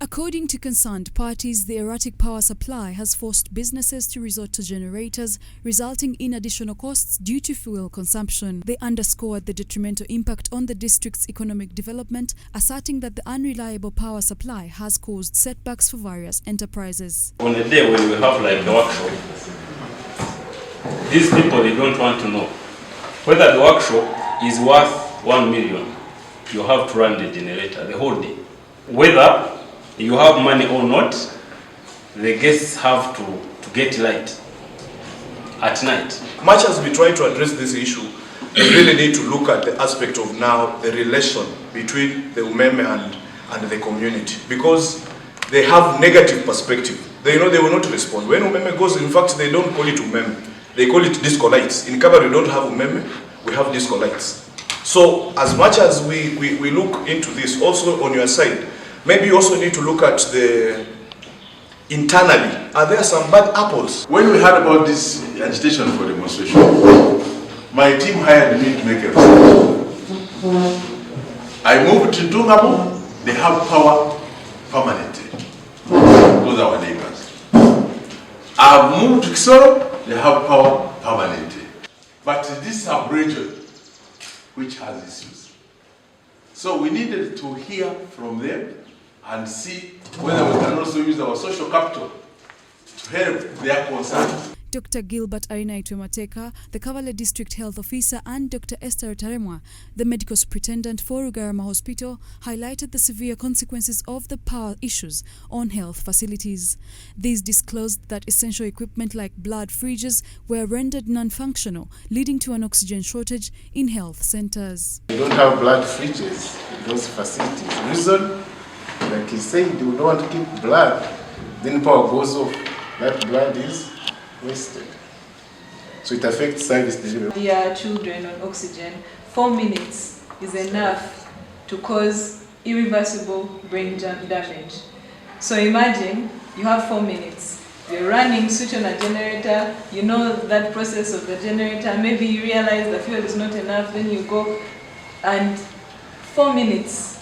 According to concerned parties, the erratic power supply has forced businesses to resort to generators, resulting in additional costs due to fuel consumption. They underscored the detrimental impact on the district's economic development, asserting that the unreliable power supply has caused setbacks for various enterprises. On a day when we have like a workshop, these people, they don't want to know whether the workshop is worth 1 million. You have to run the generator the whole day. Whether you have money or not, the guests have to get light at night. Much as we try to address this issue, we really need to look at the aspect of now the relation between the Umeme and the community, because they have negative perspective. They know they will not respond. When Umeme goes, in fact, they don't call it Umeme. They call it disco lights. In Kabale, we don't have Umeme, we have disco lights. So as much as we look into this, also on your side, maybe you also need to look at the internally. Are there some bad apples? When we heard about this agitation for demonstration, my team hired me to make a research. I moved to Dungamo. They have power permanently. Those are our neighbors. I've moved to Kisoro. They have power permanently. But this sub-region, which has issues. So we needed to hear from them and see whether we can also use our social capital to help their concerns. Dr. Gilbert Mateka, the Kabale District Health Officer, and Dr. Esther Taremwa, the Medical Superintendent for Rugarama Hospital, highlighted the severe consequences of the power issues on health facilities. These disclosed that essential equipment like blood fridges were rendered non-functional, leading to an oxygen shortage in health centers. We don't have blood fridges in those facilities. Reason, like he said, we don't want to keep blood, then power goes off. That blood is wasted. So it affects service delivery. Dear children on oxygen, 4 minutes is enough to cause irreversible brain damage. So imagine you have 4 minutes. You're running, switch on a generator, you know that process of the generator, maybe you realize the fuel is not enough, then you go and 4 minutes.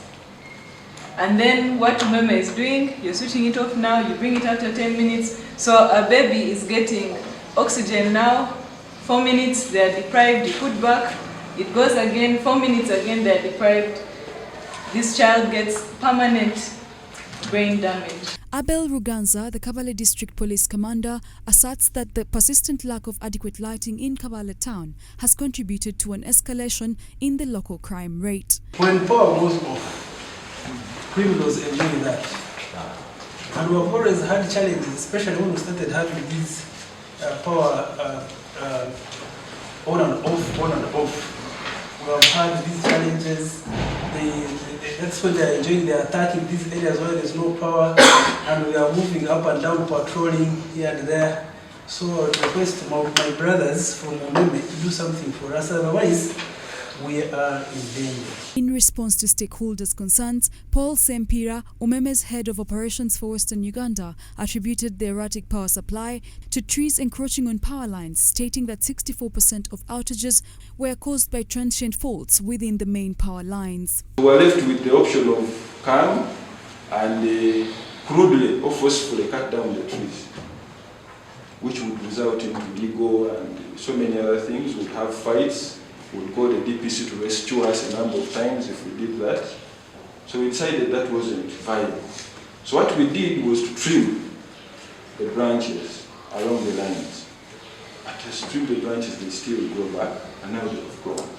And then what Umeme is doing, you're switching it off now, you bring it after 10 minutes. So a baby is getting oxygen now, 4 minutes, they are deprived, you put back, it goes again, 4 minutes again, they are deprived. This child gets permanent brain damage. Abel Ruganza, the Kabale District Police Commander, asserts that the persistent lack of adequate lighting in Kabale town has contributed to an escalation in the local crime rate. When power goes off, criminals enjoy that. And we have always had challenges, especially when we started having these power on and off. We have had these challenges. That's when they are enjoying, they are attacking these areas where there's no power, and we are moving up and down, patrolling here and there. So I request my brothers from Umeme to do something for us, otherwise we are in danger. In response to stakeholders' concerns, Paul Sempira, Umeme's head of operations for Western Uganda, attributed the erratic power supply to trees encroaching on power lines, stating that 64% of outages were caused by transient faults within the main power lines. We were left with the option of calm and crudely or forcefully cut down the trees, which would result in legal and so many other things. We'd have fights. We'd call the DPC to rescue us a number of times if we did that. So we decided that wasn't viable. So what we did was to trim the branches along the lines. As we trim the branches, they still grow back, and now they have grown.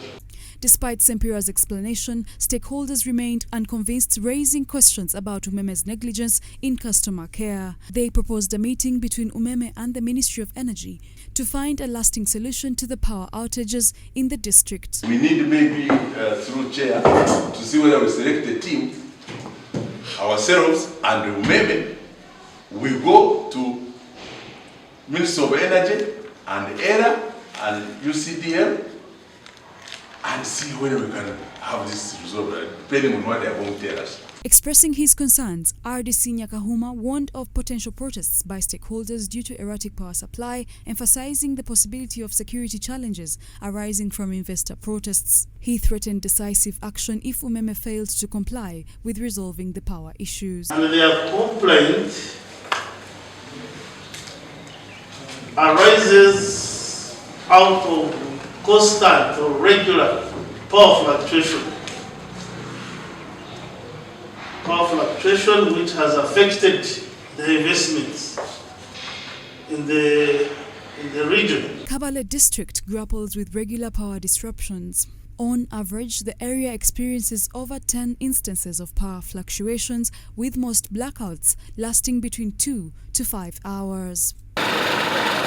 Despite Sempira's explanation, stakeholders remained unconvinced, raising questions about Umeme's negligence in customer care. They proposed a meeting between Umeme and the Ministry of Energy to find a lasting solution to the power outages in the district. We need maybe through chair to see whether we select a team, ourselves and Umeme, we go to Ministry of Energy and ERA and UCDL and see whether we can have this resolved, depending on what they are going to tell us. Expressing his concerns, RDC Nyakahuma warned of potential protests by stakeholders due to erratic power supply, emphasizing the possibility of security challenges arising from investor protests. He threatened decisive action if Umeme failed to comply with resolving the power issues. And their complaint arises out of constant or regular power fluctuation. Power fluctuation which has affected the investments in the region. Kabale district grapples with regular power disruptions. On average, the area experiences over 10 instances of power fluctuations, with most blackouts lasting between 2 to 5 hours.